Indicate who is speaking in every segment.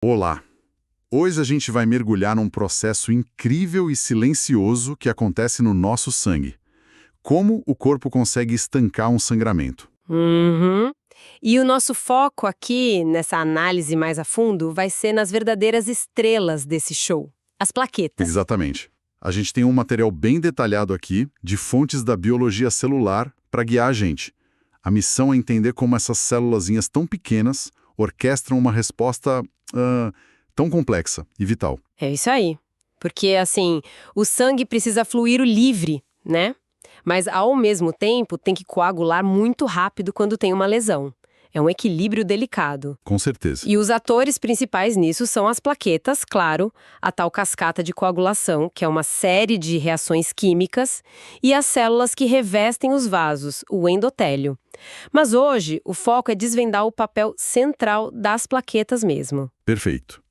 Speaker 1: Olá! Hoje a gente vai mergulhar num processo incrível e silencioso que acontece no nosso sangue. Como o corpo consegue estancar um sangramento.
Speaker 2: Uhum. E o nosso foco aqui, nessa análise mais a fundo, vai ser nas verdadeiras estrelas desse show, as plaquetas.
Speaker 1: Exatamente. A gente tem um material bem detalhado aqui, de fontes da biologia celular, para guiar a gente. A missão é entender como essas célulazinhas tão pequenas orquestram uma resposta tão complexa e vital.
Speaker 2: É isso aí. Porque, assim, o sangue precisa fluir livre, né? Mas, ao mesmo tempo, tem que coagular muito rápido quando tem uma lesão. É um equilíbrio delicado.
Speaker 1: Com certeza.
Speaker 2: E os atores principais nisso são as plaquetas, claro, a tal cascata de coagulação, que é uma série de reações químicas, e as células que revestem os vasos, o endotélio. Mas hoje, o foco é desvendar o papel central das plaquetas mesmo.
Speaker 1: Perfeito.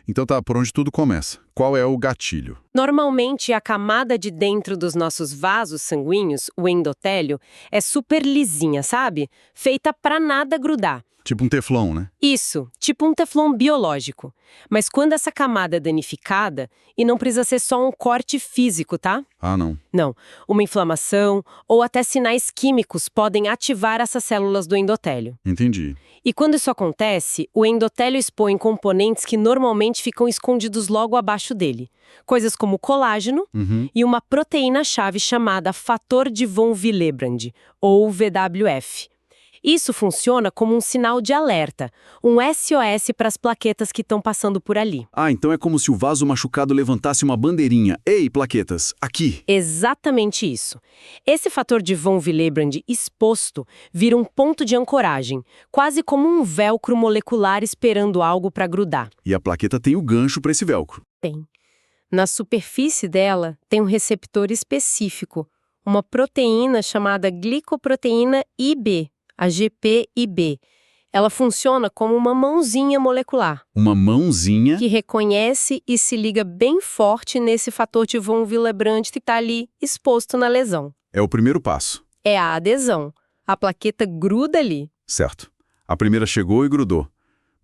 Speaker 1: Então tá, por onde tudo começa. Qual é o gatilho?
Speaker 2: Normalmente, a camada de dentro dos nossos vasos sanguíneos, o endotélio, é super lisinha, sabe? Feita pra nada grudar.
Speaker 1: Tipo um teflon, né?
Speaker 2: Isso, tipo um teflon biológico. Mas quando essa camada é danificada, e não precisa ser só um corte físico, tá?
Speaker 1: Ah, não.
Speaker 2: Não, uma inflamação ou até sinais químicos podem ativar essas células do endotélio.
Speaker 1: Entendi.
Speaker 2: E quando isso acontece, o endotélio expõe componentes que normalmente ficam escondidos logo abaixo dele. Coisas como colágeno e uma proteína-chave chamada fator de von Willebrand, ou VWF. Isso funciona como um sinal de alerta, um SOS para as plaquetas que estão passando por ali.
Speaker 3: Ah, então é como se o vaso machucado levantasse uma bandeirinha. Ei, plaquetas, aqui!
Speaker 2: Exatamente isso. Esse fator de von Willebrand exposto vira um ponto de ancoragem, quase como um velcro molecular esperando algo para grudar.
Speaker 3: E a plaqueta tem o gancho para esse velcro.
Speaker 2: Tem. Na superfície dela tem um receptor específico, uma proteína chamada glicoproteína IB, a GPIB. Ela funciona como uma mãozinha molecular,
Speaker 3: Uma mãozinha.
Speaker 2: que reconhece e se liga bem forte nesse fator de von Willebrand que está ali exposto na lesão.
Speaker 3: É o primeiro passo.
Speaker 2: É a adesão. A plaqueta gruda ali.
Speaker 3: Certo. A primeira chegou e grudou.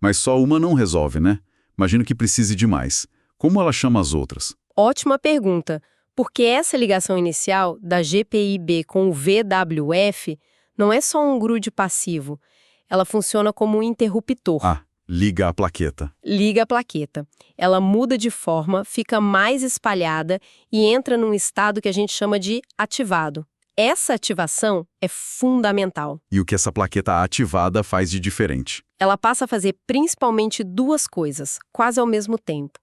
Speaker 3: Mas só uma não resolve, né? Imagino que precise de mais. Como ela chama as outras?
Speaker 2: Ótima pergunta, porque essa ligação inicial da GPIB com o VWF não é só um grude passivo. Ela funciona como um interruptor.
Speaker 3: Ah, liga a plaqueta.
Speaker 2: Liga a plaqueta. Ela muda de forma, fica mais espalhada e entra num estado que a gente chama de ativado. Essa ativação é fundamental.
Speaker 3: E o que essa plaqueta ativada faz de diferente?
Speaker 2: Ela passa a fazer principalmente duas coisas, quase ao mesmo tempo.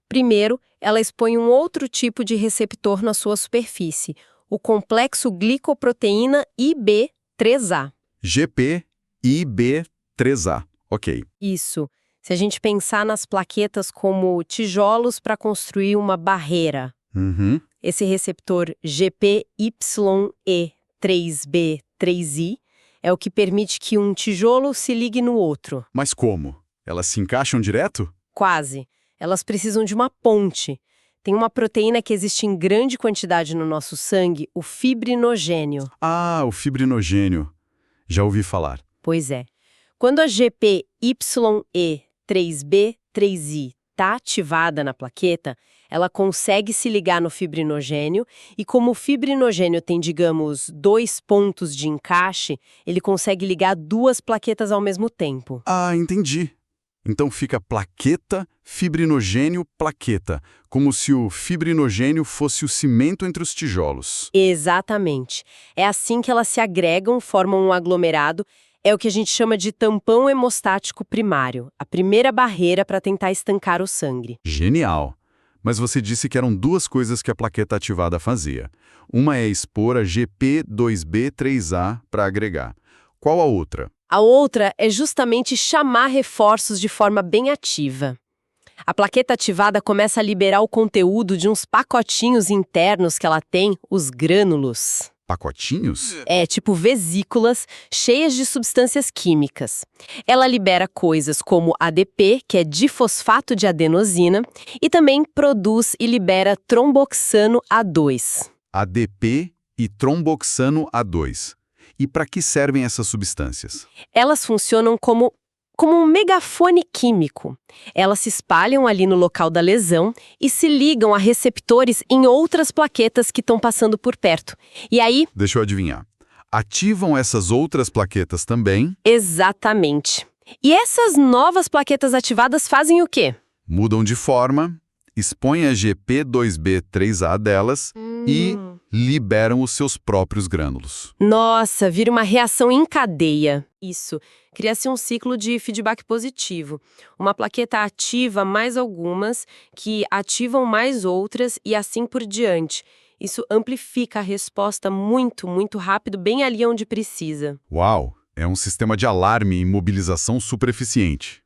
Speaker 2: Primeiro, ela expõe um outro tipo de receptor na sua superfície, o complexo glicoproteína IB3A.
Speaker 3: GPIB3A. Ok.
Speaker 2: Isso. Se a gente pensar nas plaquetas como tijolos para construir uma barreira, esse receptor GPYE3B3I é o que permite que um tijolo se ligue no outro.
Speaker 3: Mas como? Elas se encaixam direto?
Speaker 2: Quase. Elas precisam de uma ponte. Tem uma proteína que existe em grande quantidade no nosso sangue, o fibrinogênio.
Speaker 3: Ah, o fibrinogênio. Já ouvi falar.
Speaker 2: Pois é. Quando a GPYE3B3I está ativada na plaqueta, ela consegue se ligar no fibrinogênio e como o fibrinogênio tem, digamos, 2 pontos de encaixe, ele consegue ligar duas plaquetas ao mesmo tempo.
Speaker 3: Ah, entendi. Então fica plaqueta, fibrinogênio, plaqueta, como se o fibrinogênio fosse o cimento entre os tijolos.
Speaker 2: Exatamente. É assim que elas se agregam, formam um aglomerado. É o que a gente chama de tampão hemostático primário, a primeira barreira para tentar estancar o sangue.
Speaker 3: Genial! Mas você disse que eram duas coisas que a plaqueta ativada fazia. Uma é expor a GP2B3A para agregar. Qual a outra?
Speaker 2: A outra é justamente chamar reforços de forma bem ativa. A plaqueta ativada começa a liberar o conteúdo de uns pacotinhos internos que ela tem, os grânulos.
Speaker 3: Pacotinhos?
Speaker 2: É, tipo vesículas cheias de substâncias químicas. Ela libera coisas como ADP, que é difosfato de adenosina, e também produz e libera tromboxano A2.
Speaker 3: ADP e tromboxano A2. E para que servem essas substâncias?
Speaker 2: Elas funcionam como como um megafone químico. Elas se espalham ali no local da lesão e se ligam a receptores em outras plaquetas que estão passando por perto. E aí...
Speaker 3: Deixa eu adivinhar. Ativam essas outras plaquetas também?
Speaker 2: Exatamente. E essas novas plaquetas ativadas fazem o quê?
Speaker 3: Mudam de forma, expõem a GP2B3A delas e liberam os seus próprios grânulos.
Speaker 2: Nossa, vira uma reação em cadeia. Isso. Cria-se um ciclo de feedback positivo. Uma plaqueta ativa mais algumas, que ativam mais outras e assim por diante. Isso amplifica a resposta muito, muito rápido, bem ali onde precisa.
Speaker 3: Uau! É um sistema de alarme e mobilização super eficiente.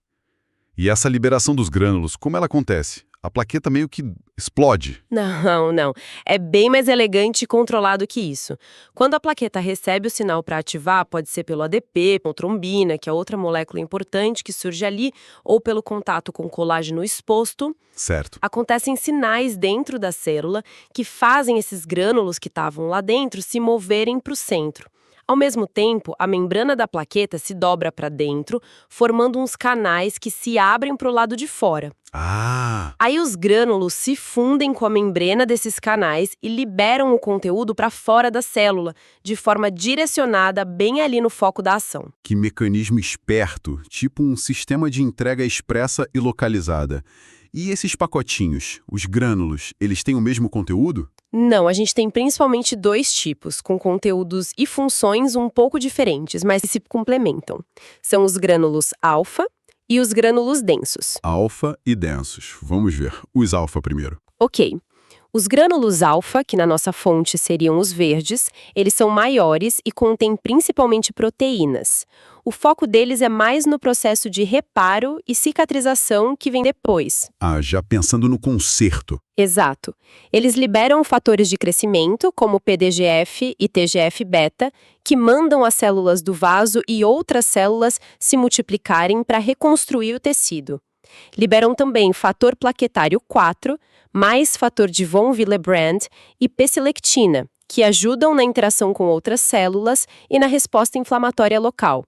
Speaker 3: E essa liberação dos grânulos, como ela acontece? A plaqueta meio que explode.
Speaker 2: Não. É bem mais elegante e controlado que isso. Quando a plaqueta recebe o sinal para ativar, pode ser pelo ADP, com trombina, que é outra molécula importante que surge ali, ou pelo contato com colágeno exposto.
Speaker 3: Certo.
Speaker 2: Acontecem sinais dentro da célula que fazem esses grânulos que estavam lá dentro se moverem para o centro. Ao mesmo tempo, a membrana da plaqueta se dobra para dentro, formando uns canais que se abrem para o lado de fora.
Speaker 3: Ah!
Speaker 2: Aí os grânulos se fundem com a membrana desses canais e liberam o conteúdo para fora da célula, de forma direcionada bem ali no foco da ação.
Speaker 3: Que mecanismo esperto, tipo um sistema de entrega expressa e localizada. E esses pacotinhos, os grânulos, eles têm o mesmo conteúdo?
Speaker 2: Não, a gente tem principalmente dois tipos, com conteúdos e funções um pouco diferentes, mas se complementam. São os grânulos alfa e os grânulos densos.
Speaker 3: Alfa e densos. Vamos ver. Os alfa primeiro.
Speaker 2: Ok. Os grânulos alfa, que na nossa fonte seriam os verdes, eles são maiores e contêm principalmente proteínas. O foco deles é mais no processo de reparo e cicatrização que vem depois.
Speaker 3: Ah, já pensando no conserto.
Speaker 2: Exato. Eles liberam fatores de crescimento, como PDGF e TGF-beta, que mandam as células do vaso e outras células se multiplicarem para reconstruir o tecido. Liberam também fator plaquetário 4, mais fator de von Willebrand e P-selectina, que ajudam na interação com outras células e na resposta inflamatória local.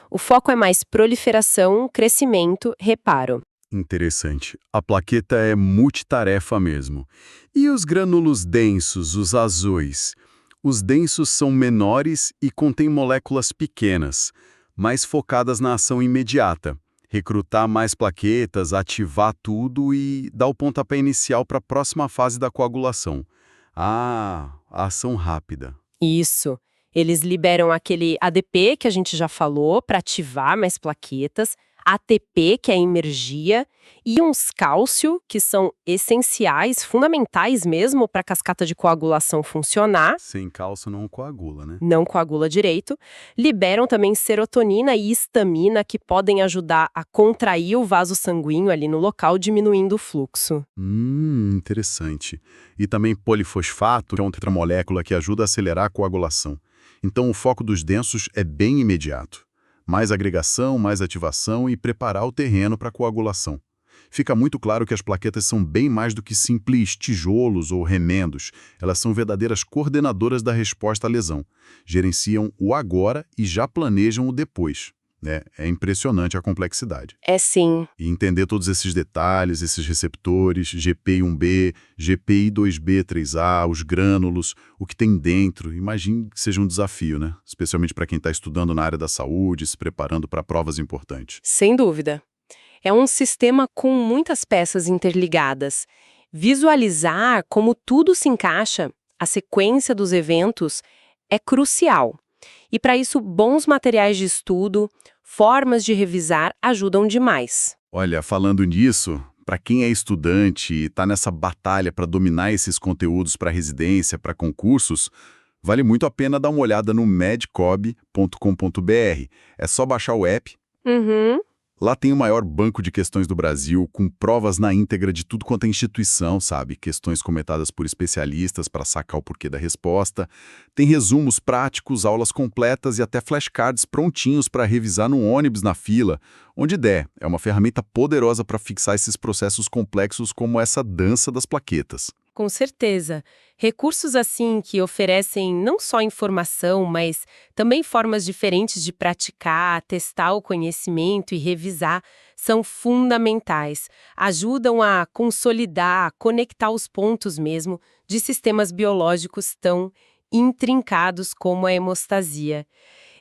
Speaker 2: O foco é mais proliferação, crescimento, reparo.
Speaker 3: Interessante. A plaqueta é multitarefa mesmo. E os grânulos densos, os azuis? Os densos são menores e contêm moléculas pequenas, mais focadas na ação imediata. Recrutar mais plaquetas, ativar tudo e dar o pontapé inicial para a próxima fase da coagulação. Ah, a ação rápida.
Speaker 2: Isso. Eles liberam aquele ADP que a gente já falou para ativar mais plaquetas, ATP, que é a energia, e uns cálcio, que são essenciais, fundamentais mesmo para a cascata de coagulação funcionar.
Speaker 3: Sem cálcio não coagula, né?
Speaker 2: Não coagula direito. Liberam também serotonina e histamina, que podem ajudar a contrair o vaso sanguíneo ali no local, diminuindo o fluxo.
Speaker 3: Interessante. E também polifosfato, que é uma tetramolécula que ajuda a acelerar a coagulação. Então o foco dos densos é bem imediato. Mais agregação, mais ativação e preparar o terreno para a coagulação. Fica muito claro que as plaquetas são bem mais do que simples tijolos ou remendos. Elas são verdadeiras coordenadoras da resposta à lesão. Gerenciam o agora e já planejam o depois. É impressionante a complexidade.
Speaker 2: É sim.
Speaker 3: E entender todos esses detalhes, esses receptores, GPI1B, GPI2B3A, os grânulos, o que tem dentro, imagine que seja um desafio, né? Especialmente para quem está estudando na área da saúde, se preparando para provas importantes.
Speaker 2: Sem dúvida. É um sistema com muitas peças interligadas. Visualizar como tudo se encaixa, a sequência dos eventos, é crucial. E para isso, bons materiais de estudo, formas de revisar ajudam demais.
Speaker 3: Olha, falando nisso, para quem é estudante e está nessa batalha para dominar esses conteúdos para residência, para concursos, vale muito a pena dar uma olhada no medcob.com.br. É só baixar o app. Lá tem o maior banco de questões do Brasil, com provas na íntegra de tudo quanto é instituição, sabe? Questões comentadas por especialistas para sacar o porquê da resposta. Tem resumos práticos, aulas completas e até flashcards prontinhos para revisar no ônibus na fila. Onde der, é uma ferramenta poderosa para fixar esses processos complexos como essa dança das plaquetas.
Speaker 2: Com certeza. Recursos assim que oferecem não só informação, mas também formas diferentes de praticar, testar o conhecimento e revisar, são fundamentais. Ajudam a consolidar, conectar os pontos mesmo de sistemas biológicos tão intrincados como a hemostasia.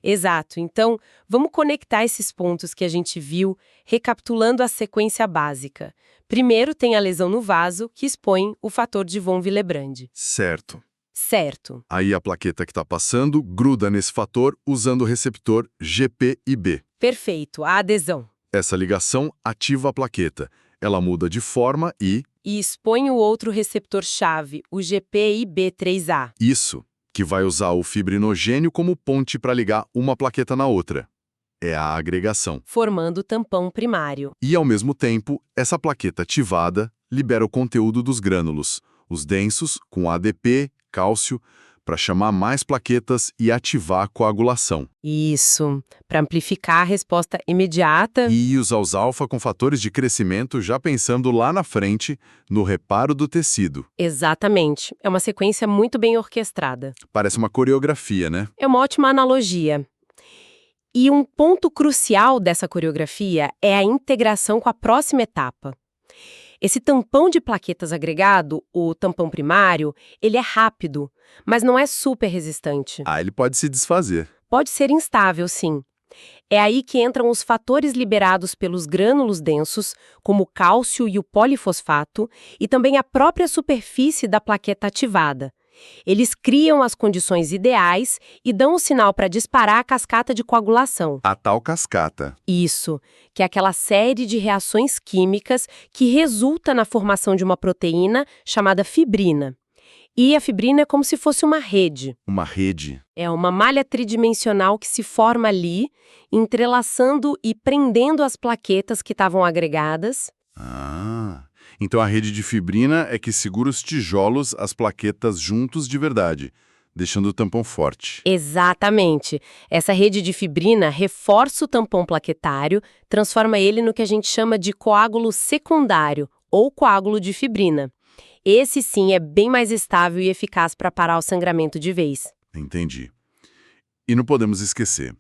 Speaker 2: Exato. Então, vamos conectar esses pontos que a gente viu, recapitulando a sequência básica. Primeiro tem a lesão no vaso, que expõe o fator de von Willebrand.
Speaker 1: Certo.
Speaker 2: Certo.
Speaker 1: Aí a plaqueta que está passando gruda nesse fator usando o receptor GPIB.
Speaker 2: Perfeito. A adesão.
Speaker 1: Essa ligação ativa a plaqueta. Ela muda de forma
Speaker 2: E expõe o outro receptor-chave, o GPIB3A.
Speaker 1: Isso, que vai usar o fibrinogênio como ponte para ligar uma plaqueta na outra. É a agregação.
Speaker 2: Formando o tampão primário.
Speaker 1: E, ao mesmo tempo, essa plaqueta ativada libera o conteúdo dos grânulos, os densos, com ADP, cálcio, para chamar mais plaquetas e ativar a coagulação.
Speaker 2: Isso, para amplificar a resposta imediata.
Speaker 1: E usar os alfa com fatores de crescimento já pensando lá na frente, no reparo do tecido.
Speaker 2: Exatamente. É uma sequência muito bem orquestrada.
Speaker 1: Parece uma coreografia, né?
Speaker 2: É uma ótima analogia. E um ponto crucial dessa coreografia é a integração com a próxima etapa. Esse tampão de plaquetas agregado, o tampão primário, ele é rápido, mas não é super resistente.
Speaker 1: Ele pode se desfazer.
Speaker 2: Pode ser instável, sim. É aí que entram os fatores liberados pelos grânulos densos, como o cálcio e o polifosfato, e também a própria superfície da plaqueta ativada. Eles criam as condições ideais e dão o sinal para disparar a cascata de coagulação.
Speaker 1: A tal cascata.
Speaker 2: Isso, que é aquela série de reações químicas que resulta na formação de uma proteína chamada fibrina. E a fibrina é como se fosse uma rede.
Speaker 1: Uma rede.
Speaker 2: É uma malha tridimensional que se forma ali, entrelaçando e prendendo as plaquetas que estavam agregadas.
Speaker 1: Então a rede de fibrina é que segura os tijolos, as plaquetas juntos de verdade, deixando o tampão forte.
Speaker 2: Exatamente. Essa rede de fibrina reforça o tampão plaquetário, transforma ele no que a gente chama de coágulo secundário, ou coágulo de fibrina. Esse sim é bem mais estável e eficaz para parar o sangramento de vez.
Speaker 1: Entendi. E não podemos esquecer,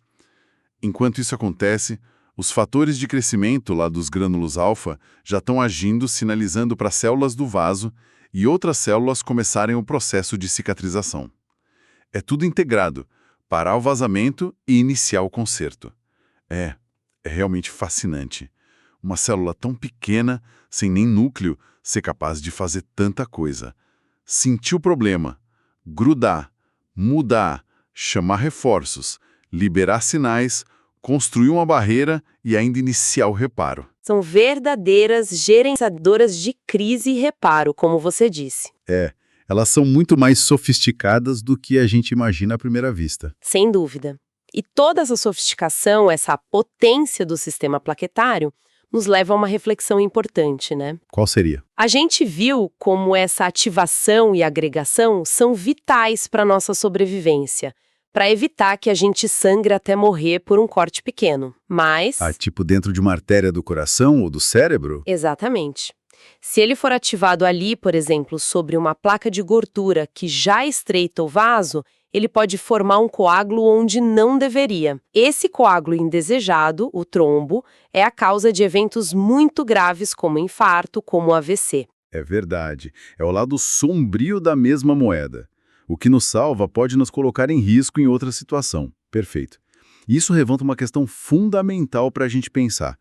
Speaker 1: enquanto isso acontece, os fatores de crescimento lá dos grânulos alfa já estão agindo, sinalizando para as células do vaso e outras células começarem o processo de cicatrização. É tudo integrado, parar o vazamento e iniciar o conserto. É realmente fascinante. Uma célula tão pequena, sem nem núcleo, ser capaz de fazer tanta coisa. Sentir o problema, grudar, mudar, chamar reforços, liberar sinais, construir uma barreira e ainda iniciar o reparo.
Speaker 2: São verdadeiras gerenciadoras de crise e reparo, como você disse.
Speaker 3: Elas são muito mais sofisticadas do que a gente imagina à primeira vista.
Speaker 2: Sem dúvida. E toda essa sofisticação, essa potência do sistema plaquetário, nos leva a uma reflexão importante, né?
Speaker 3: Qual seria?
Speaker 2: A gente viu como essa ativação e agregação são vitais para a nossa sobrevivência, para evitar que a gente sangre até morrer por um corte pequeno. Mas...
Speaker 3: Tipo dentro de uma artéria do coração ou do cérebro?
Speaker 2: Exatamente. Se ele for ativado ali, por exemplo, sobre uma placa de gordura que já estreita o vaso, ele pode formar um coágulo onde não deveria. Esse coágulo indesejado, o trombo, é a causa de eventos muito graves como infarto, como AVC.
Speaker 3: É verdade. É o lado sombrio da mesma moeda. O que nos salva pode nos colocar em risco em outra situação. Perfeito. Isso levanta uma questão fundamental para a gente pensar.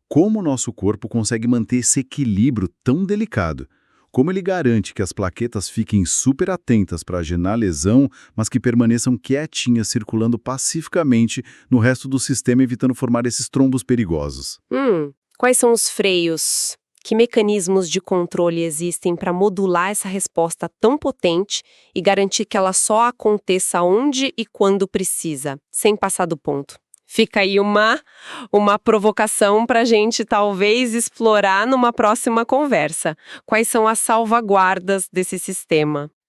Speaker 3: Como o nosso corpo consegue manter esse equilíbrio tão delicado? Como ele garante que as plaquetas fiquem super atentas para agenar a lesão, mas que permaneçam quietinhas, circulando pacificamente no resto do sistema, evitando formar esses trombos perigosos?
Speaker 2: Quais são os freios? Que mecanismos de controle existem para modular essa resposta tão potente e garantir que ela só aconteça onde e quando precisa, sem passar do ponto? Fica aí uma provocação para a gente talvez explorar numa próxima conversa. Quais são as salvaguardas desse sistema?